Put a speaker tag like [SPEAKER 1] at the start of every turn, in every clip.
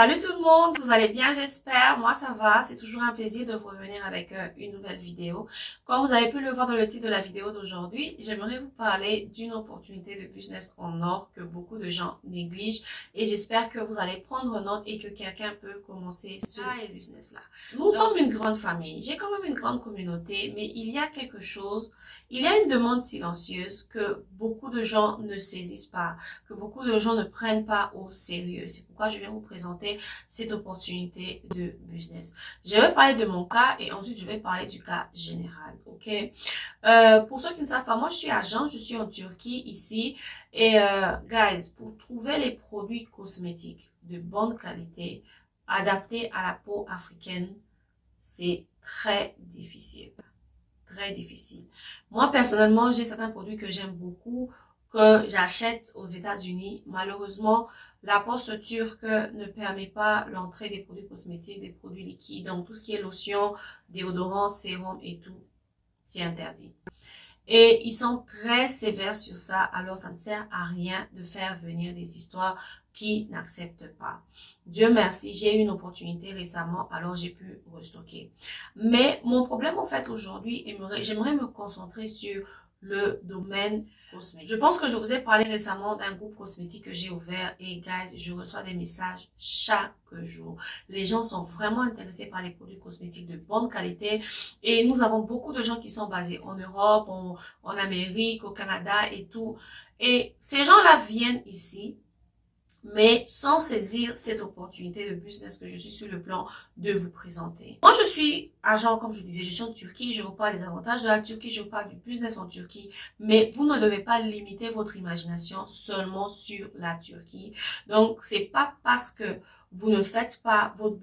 [SPEAKER 1] Salut tout le monde, vous allez bien j'espère, moi ça va, c'est toujours un plaisir de vous revenir avec une nouvelle vidéo. Comme vous avez pu le voir dans le titre de la vidéo d'aujourd'hui, j'aimerais vous parler d'une opportunité de business en or que beaucoup de gens négligent et j'espère que vous allez prendre note et que quelqu'un peut commencer ce business-là. Nous sommes une grande famille, j'ai quand même une grande communauté, mais il y a quelque chose, il y a une demande silencieuse que beaucoup de gens ne saisissent pas, que beaucoup de gens ne prennent pas au sérieux. C'est pourquoi je viens vous présenter cette opportunité de business. Je vais parler de mon cas et ensuite je vais parler du cas général, ok? Pour ceux qui ne savent pas, moi je suis agent, je suis en Turquie ici et guys, pour trouver les produits cosmétiques de bonne qualité adaptés à la peau africaine, c'est très difficile. Très difficile. Moi, personnellement, j'ai certains produits que j'aime beaucoup, que j'achète aux États-Unis. Malheureusement, la poste turque ne permet pas l'entrée des produits cosmétiques, des produits liquides. Donc, tout ce qui est lotion, déodorant, sérum et tout, c'est interdit. Et ils sont très sévères sur ça, alors ça ne sert à rien de faire venir des histoires qui n'acceptent pas. Dieu merci, j'ai eu une opportunité récemment, alors j'ai pu restocker. Mais mon problème en fait aujourd'hui, j'aimerais me concentrer sur le domaine cosmétique. Je pense que je vous ai parlé récemment d'un groupe cosmétique que j'ai ouvert et guys, je reçois des messages chaque jour. Les gens sont vraiment intéressés par les produits cosmétiques de bonne qualité et nous avons beaucoup de gens qui sont basés en Europe, en Amérique, au Canada et tout. Et ces gens-là viennent ici, mais sans saisir cette opportunité de business que je suis sur le plan de vous présenter. Moi, je suis agent, comme je vous disais, je suis en Turquie, je vous parle des avantages de la Turquie, je vous parle du business en Turquie, mais vous ne devez pas limiter votre imagination seulement sur la Turquie. Donc, c'est pas parce que vous ne faites pas votre...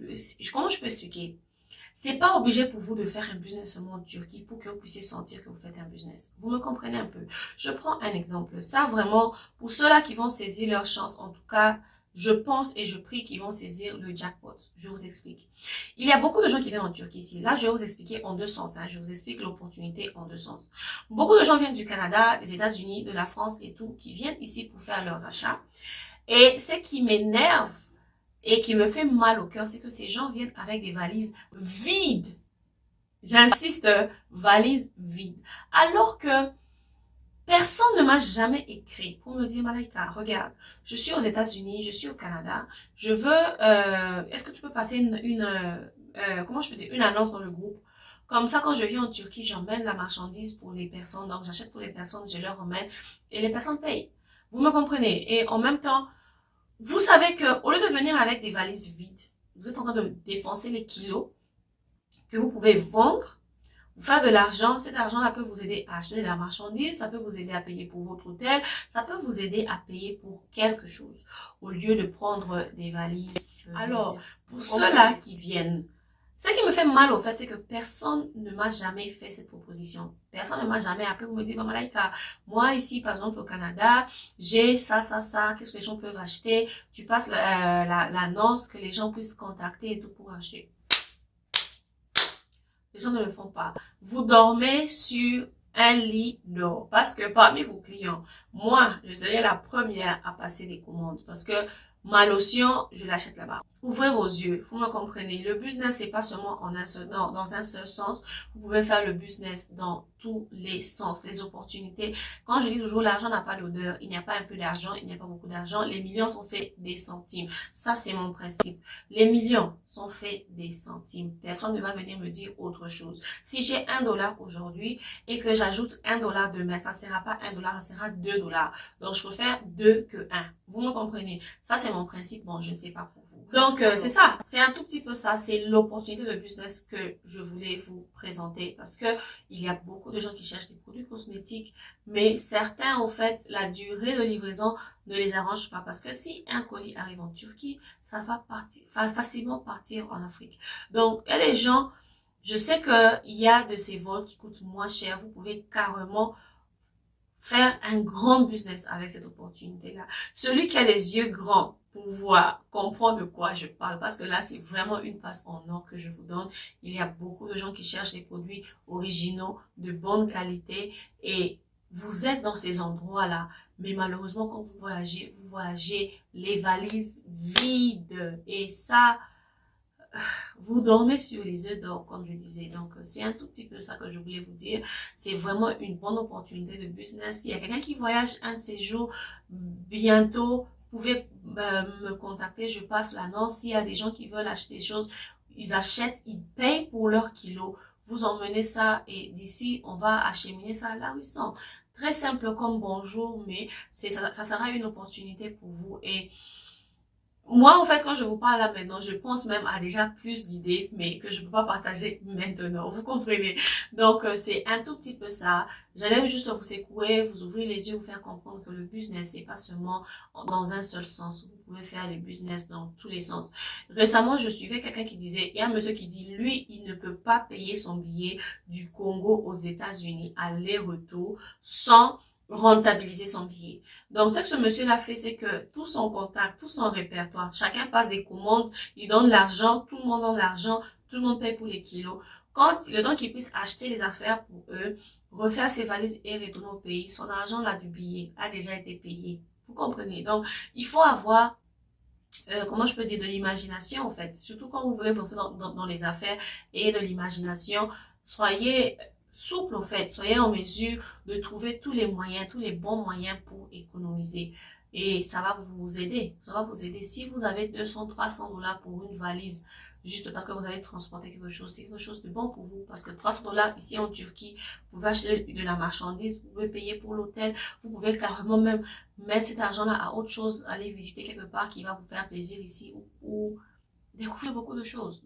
[SPEAKER 1] Comment je peux expliquer? C'est pas obligé pour vous de faire un business seulement en Turquie pour que vous puissiez sentir que vous faites un business. Vous me comprenez un peu? Je prends un exemple. Ça, vraiment, pour ceux-là qui vont saisir leur chance, en tout cas, je pense et je prie qu'ils vont saisir le jackpot. Je vous explique. Il y a beaucoup de gens qui viennent en Turquie ici. Là, je vais vous expliquer en deux sens. Je vous explique l'opportunité en deux sens. Beaucoup de gens viennent du Canada, des États-Unis, de la France et tout, qui viennent ici pour faire leurs achats. Et ce qui m'énerve, et qui me fait mal au cœur, c'est que ces gens viennent avec des valises vides. J'insiste, valises vides. Alors que personne ne m'a jamais écrit pour me dire, Malaika, regarde, je suis aux États-Unis, je suis au Canada, je veux, est-ce que tu peux passer comment je peux dire, une annonce dans le groupe? Comme ça, quand je viens en Turquie, j'emmène la marchandise pour les personnes, donc j'achète pour les personnes, je leur emmène, et les personnes payent. Vous me comprenez? Et en même temps, vous savez que au lieu de venir avec des valises vides, vous êtes en train de dépenser les kilos que vous pouvez vendre, vous faire de l'argent. Cet argent-là peut vous aider à acheter de la marchandise, ça peut vous aider à payer pour votre hôtel, ça peut vous aider à payer pour quelque chose, au lieu de prendre des valises. Alors, pour ceux-là qui viennent, ce qui me fait mal au fait, c'est que personne ne m'a jamais fait cette proposition. Personne ne m'a jamais appelé pour me dire, Maman Laïka, moi ici, par exemple, au Canada, j'ai ça, qu'est-ce que les gens peuvent acheter? Tu passes l'annonce que les gens puissent contacter et tout pour acheter. Les gens ne le font pas. Vous dormez sur un lit d'or. Parce que parmi vos clients, moi, je serai la première à passer des commandes. Parce que ma lotion, je l'achète là-bas. Ouvrez vos yeux, vous me comprenez. Le business, c'est pas seulement dans un seul sens. Vous pouvez faire le business dans tous les sens, les opportunités. Quand je dis toujours, l'argent n'a pas d'odeur. Il n'y a pas un peu d'argent, il n'y a pas beaucoup d'argent. Les millions sont faits des centimes. Ça, c'est mon principe. Les millions sont faits des centimes. Personne ne va venir me dire autre chose. Si j'ai $1 aujourd'hui et que j'ajoute $1 demain, ça ne sera pas $1, ça sera $2. Donc, je préfère 2 que 1. Vous me comprenez? Ça, c'est mon principe. Bon, je ne sais pas pour vous. Donc, c'est ça. C'est un tout petit peu ça. C'est l'opportunité de business que je voulais vous présenter parce que il y a beaucoup de gens qui cherchent des produits cosmétiques, mais certains, en fait, la durée de livraison ne les arrange pas parce que si un colis arrive en Turquie, ça va facilement partir en Afrique. Donc, il y a des gens, je sais qu'il y a de ces vols qui coûtent moins cher. Vous pouvez carrément faire un grand business avec cette opportunité-là. Celui qui a les yeux grands pour voir, comprendre de quoi je parle, parce que là, c'est vraiment une passe en or que je vous donne. Il y a beaucoup de gens qui cherchent des produits originaux, de bonne qualité, et vous êtes dans ces endroits-là, mais malheureusement, quand vous voyagez les valises vides. Et ça, vous dormez sur les œufs d'or, comme je disais. Donc, c'est un tout petit peu ça que je voulais vous dire. C'est vraiment une bonne opportunité de business. S'il y a quelqu'un qui voyage un de ces jours bientôt, vous pouvez me contacter. Je passe l'annonce. S'il y a des gens qui veulent acheter des choses, ils achètent, ils payent pour leur kilo. Vous emmenez ça et d'ici, on va acheminer ça là où ils sont. Très simple comme bonjour, mais ça sera une opportunité pour vous. Et moi, en fait, quand je vous parle là maintenant, je pense même à déjà plus d'idées, mais que je peux pas partager maintenant. Vous comprenez? Donc, c'est un tout petit peu ça. J'allais juste vous secouer, vous ouvrir les yeux, vous faire comprendre que le business, c'est pas seulement dans un seul sens. Vous pouvez faire le business dans tous les sens. Récemment, je suivais quelqu'un qui disait, il y a un monsieur qui dit, lui, il ne peut pas payer son billet du Congo aux États-Unis aller-retour sans rentabiliser son billet. Donc, ce que ce monsieur-là fait, c'est que tout son contact, tout son répertoire, chacun passe des commandes, il donne l'argent, tout le monde donne l'argent, tout le monde paye pour les kilos. Quand le temps qu'il puisse acheter les affaires pour eux, refaire ses valises et retourner au pays, son argent là du billet a déjà été payé. Vous comprenez? Donc, il faut avoir comment je peux dire, de l'imagination en fait. Surtout quand vous voulez penser dans les affaires et de l'imagination, soyez souple en fait, soyez en mesure de trouver tous les moyens, tous les bons moyens pour économiser. Et ça va vous aider, ça va vous aider. Si vous avez 200, 300 dollars pour une valise, juste parce que vous allez transporter quelque chose, c'est quelque chose de bon pour vous. Parce que 300 dollars ici en Turquie, vous pouvez acheter de la marchandise, vous pouvez payer pour l'hôtel, vous pouvez carrément même mettre cet argent-là à autre chose, aller visiter quelque part qui va vous faire plaisir ici ou découvrir beaucoup de choses.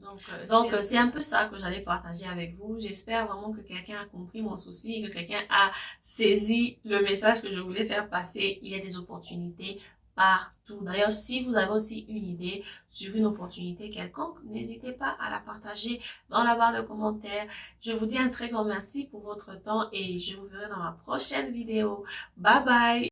[SPEAKER 1] Donc c'est un peu ça que j'allais partager avec vous. J'espère vraiment que quelqu'un a compris mon souci et que quelqu'un a saisi le message que je voulais faire passer. Il y a des opportunités partout. D'ailleurs, si vous avez aussi une idée sur une opportunité quelconque, n'hésitez pas à la partager dans la barre de commentaires. Je vous dis un très grand merci pour votre temps et je vous verrai dans ma prochaine vidéo. Bye bye!